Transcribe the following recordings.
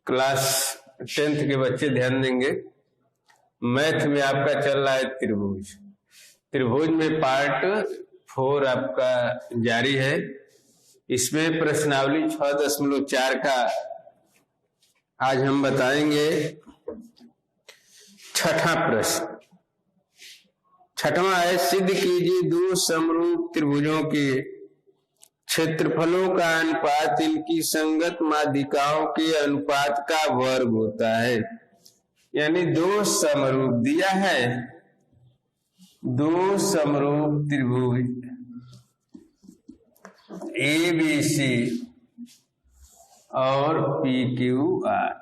Class 10th के बच्चे ध्यान देंगे। मैथ में आपका चल रहा है त्रिभुज। त्रिभुज में पार्ट 4 आपका जारी है। इसमें प्रश्नावली 6.4 का आज हम बताएंगे। छठा प्रश्न, छठवां है, सिद्ध कीजिए दो समरूप त्रिभुजों के क्षेत्रफलों का अनुपात इनकी संगत माध्यिकाओं के अनुपात का वर्ग होता है। यानी दो समरूप दिया है, दो समरूप त्रिभुज ABC और PQR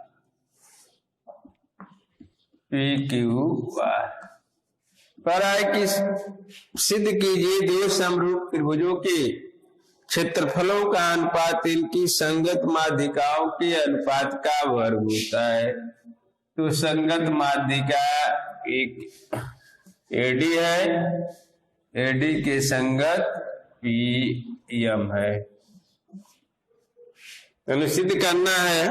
पर आए कि सिद्ध कीजिए दो समरूप त्रिभुजों के क्षेत्रफलों का अनुपात इनकी संगत माध्यिकाओं के अनुपात का वर्ग होता है। तो संगत माध्यिका एक AD है, AD के संगत PM है। तो सिद्ध करना है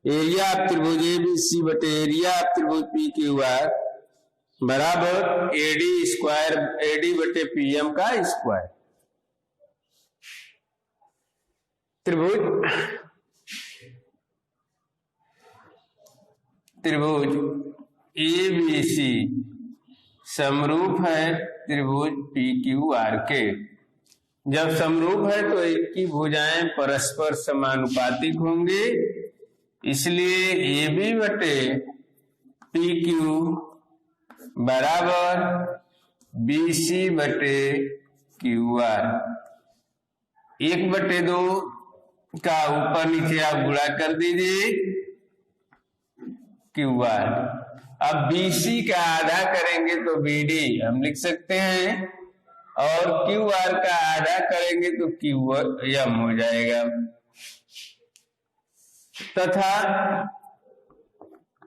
एरिया ऑफ त्रिभुज ABC बटे एरिया ऑफ त्रिभुज PQR बराबर AD बटे PM का स्क्वायर। त्रिभुज ABC समरूप है त्रिभुज PQR के। जब समरूप है तो एक की भुजाएं परस्पर समानुपातिक होंगे, इसलिए AB बटे PQ बराबर BC बटे QR। 1/2 का ऊपर नीचे आप गुणा कर दीजिए QR। अब BC का आधा करेंगे तो BD हम लिख सकते हैं, और QR का आधा करेंगे तो QM हो जाएगा। तथा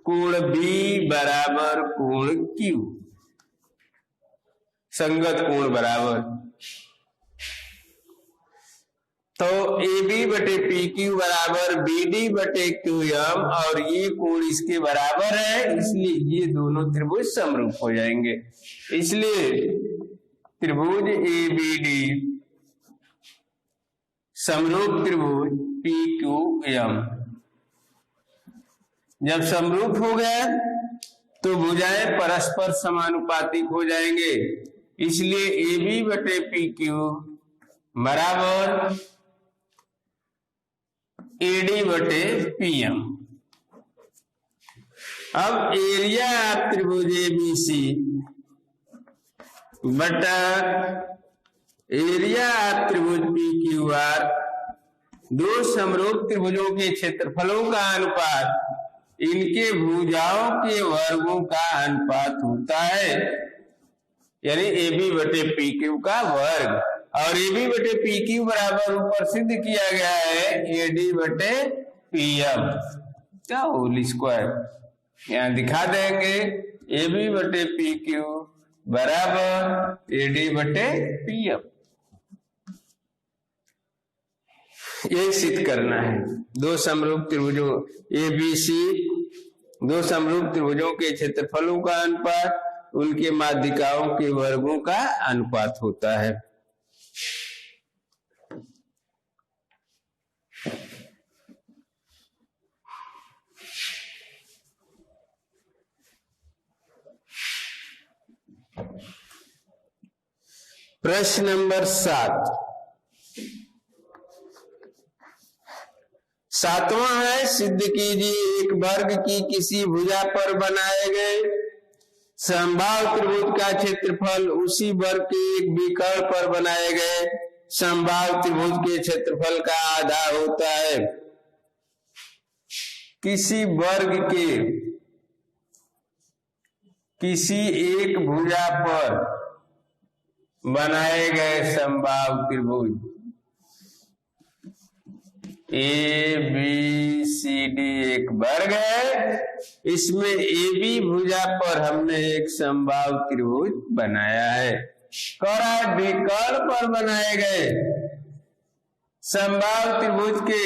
कोण B बराबर कोण Q, संगत कोण बराबर। तो AB बटे PQ बराबर BD बटे QM, और ये कोण इसके बराबर है, इसलिए ये दोनों त्रिभुज समरूप हो जाएंगे। इसलिए त्रिभुज ABD समरूप त्रिभुज PQM। जब समरूप हो गए तो भुजाएं परस्पर समानुपातिक हो जाएंगे, इसलिए AB बटे PQ बराबर AD बटे PM। अब एरिया ऑफ त्रिभुज ABC बटा एरिया ऑफ त्रिभुज PQR, दो समरूप त्रिभुजों के क्षेत्रफलों का अनुपात इनके भुजाओं के वर्गों का अनुपात होता है। यानी AB बटे PQ का वर्ग, और AB बटे PQ बराबर ऊपर सिद्ध किया गया है AD बटे PM का होल स्क्वायर। यहाँ दिखा देंगे AB बटे PQ बराबर AD बटे PM। यही सिद्ध करना है। दो समरूप त्रिभुजों ABC, दो समरूप त्रिभुजों के क्षेत्रफलों का अनुपात उनके माध्यिकाओं के वर्गों का अनुपात होता है। प्रश्न नंबर 7, सातवां है, सिद्ध कीजिए एक वर्ग की किसी भुजा पर बनाए गए समबाहु त्रिभुज का क्षेत्रफल उसी वर्ग के एक विकर्ण पर बनाए गए समबाहु त्रिभुज के क्षेत्रफल का आधा होता है। किसी वर्ग के किसी एक भुजा पर बनाए गए समबाहु त्रिभुज ABCD एक वर्ग है, इसमें AB भुजा पर हमने एक समबाहु त्रिभुज बनाया है। विकर्ण पर बनाए गए समबाहु त्रिभुज के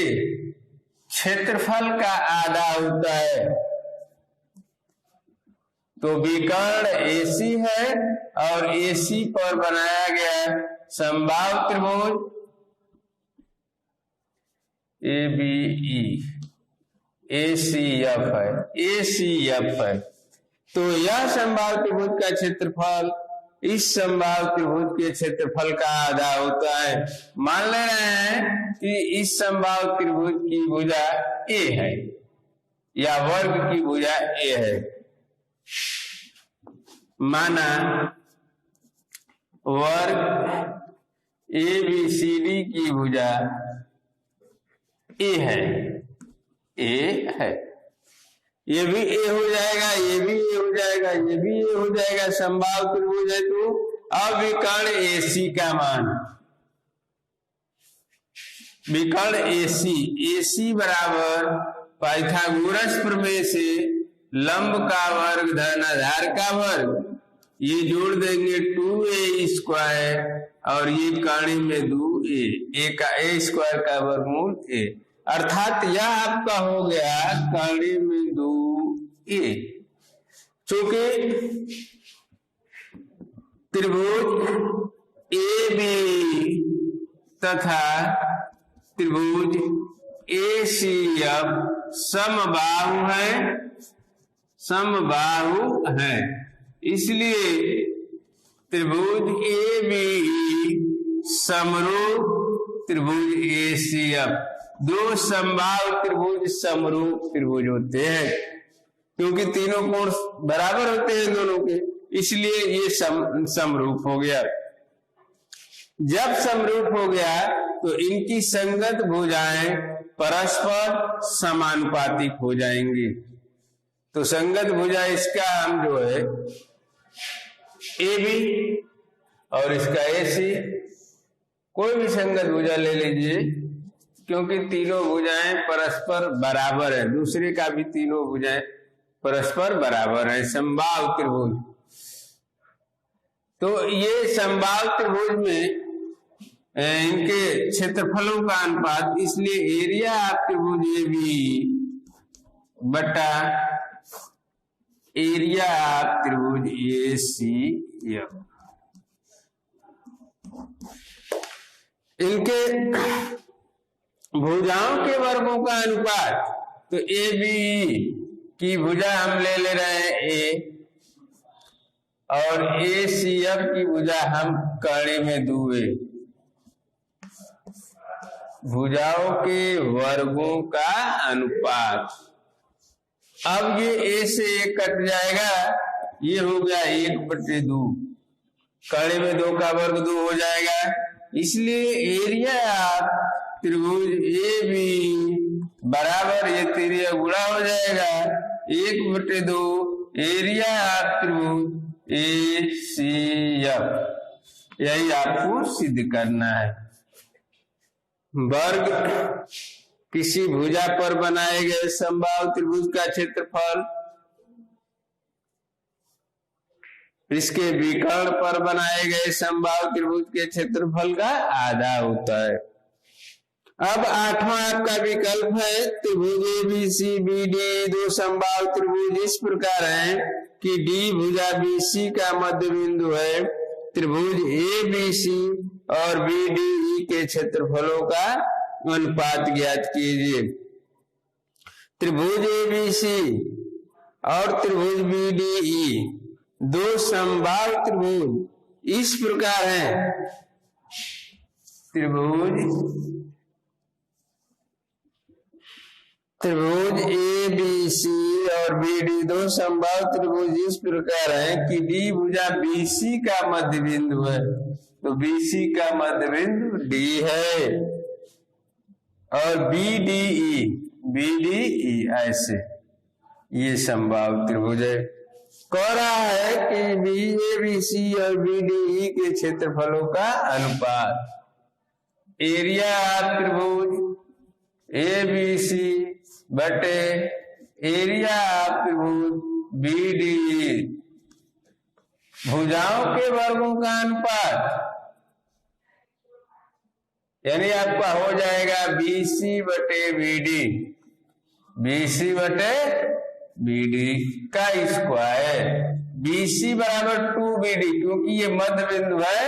क्षेत्रफल का आधा होता है। तो विकर्ण AC है और AC पर बनाया गया समबाहु त्रिभुज ABE ACF है, ACF है। तो यह समबाहु त्रिभुज का क्षेत्रफल इस समबाहु त्रिभुज के क्षेत्रफल का आधा होता है। मान ले रहे हैं कि इस समबाहु त्रिभुज की भुजा A है या वर्ग की भुजा A है। माना वर्ग ABCD की भुजा A है, A है। ये भी A हो जाएगा, ये भी A हो जाएगा, ये भी A हो जाएगा, समबाहु त्रिभुज है। तो अब विकर्ण AC का मान, विकर्ण AC बराबर पाइथागोरस प्रमेय से लंब का वर्ग धन आधार का वर्ग, ये जोड़ देंगे 2A स्क्वायर और ये कर्ण में 2A, A का A स्क्वायर का वर्गमूल A, अर्थात यह आपका हो गया कर्ण में 2A। चूंकि त्रिभुज AB तथा त्रिभुज ACF समबाहु है, इसलिए त्रिभुज ABE समरूप त्रिभुज ACF, दो समबाहु त्रिभुज समरूप त्रिभुज होते हैं, क्योंकि तीनों कोण बराबर होते हैं दोनों के, इसलिए ये समरूप हो गया। जब समरूप हो गया तो इनकी संगत भुजाएं परस्पर समानुपातिक हो जाएंगी। तो संगत भुजा इसका हम जो है AB और इसका AC, कोई भी संगत भुजा ले लीजिए, क्योंकि तीनों भुजाएं परस्पर बराबर है, दूसरे का भी तीनों भुजाएं परस्पर बराबर है, समबाहु त्रिभुज। तो ये समबाहु त्रिभुज में इनके क्षेत्रफलों का अनुपात, इसलिए एरिया ऑफ त्रिभुज AB बटा एरिया ऑफ त्रिभुज ACF, इनके भुजाओं के वर्गों का अनुपात। तो ABE की भुजा हम ले रहे हैं A और ACF की भुजा हम कर्ण में 2A, भुजाओं के वर्गों का अनुपात। अब ये A से 1 कट जाएगा, ये हो गया 1/2, कर्ण में 2 का वर्ग 2 हो जाएगा, इसलिए एरिया त्रिभुज AB बराबर, ये त्रिज्या गुणा हो जाएगा 1/2 एरिया त्रिभुज ACF। यही आपको सिद्ध करना है। वर्ग किसी भुजा पर बनाए गए समबाहु त्रिभुज का क्षेत्रफल इसके विकर्ण पर बनाए गए समबाहु त्रिभुज के क्षेत्रफल का आधा होता है। अब 8वां आपका विकल्प है, त्रिभुज ABCBD दो समबाहु त्रिभुज इस प्रकार हैं कि D भुजा BC का मध्य बिंदु है। त्रिभुज ABC और BDE के क्षेत्रफलों का अनुपात ज्ञात कीजिए। त्रिभुज ABC और त्रिभुज BDE दो समबाहु त्रिभुज इस प्रकार हैं। त्रिभुज ABC और BD दो समबाहु त्रिभुज इस प्रकार है कि D भुजा BC का मध्य बिंदु है, तो BC का मध्य बिंदु D है, और BDE ऐसे ये समबाहु त्रिभुज है। कह रहा है कि ABC और BDE के क्षेत्रफलों का अनुपात एरिया ऑफ त्रिभुज ABC बटे एरिया ऑफ त्रिभुज BDE, भुजाओं के वर्गों का अनुपात, यानी आपका हो जाएगा BC बटे BD, BC बटे BD का स्क्वायर। BC बराबर 2BD, क्योंकि ये मध्य बिंदु है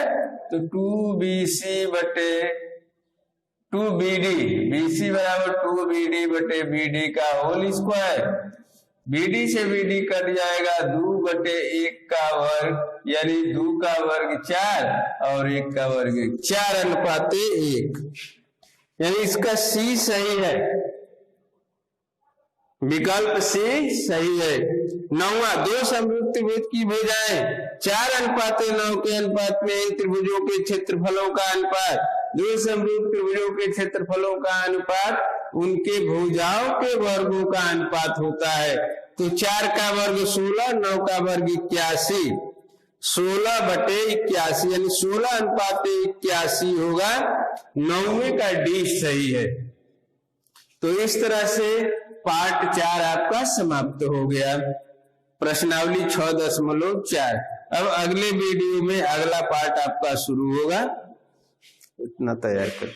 तो 2BC बटे 2BD, BC बराबर 2BD बटे BD का होल स्क्वायर। BD से BD कट जाएगा 2 बटे 1 का वर्ग, यानी 2 का वर्ग 4 और 1 का वर्ग 4:1, यानी इसका C सही है, विकल्प C सही है। 9वां, दो समरूप त्रिभुज की भुजाएं 4:9 के अनुपात में इन त्रिभुजों के क्षेत्रफलों का अनुपात। दो समरूप त्रिभुजों के क्षेत्रफलों का अनुपात उनके भुजाओं के वर्गों का अनुपात होता है। तो 4 का वर्ग 16, 9 का वर्ग 81, 16 बटे 81, यानी 16:81 होगा। 9वें का D सही है। तो इस तरह से पार्ट 4 आपका समाप्त हो गया, प्रश्नावली 6.4। अब अगले वीडियो में अगला पार्ट आपका शुरू होगा, इतना तैयार कर।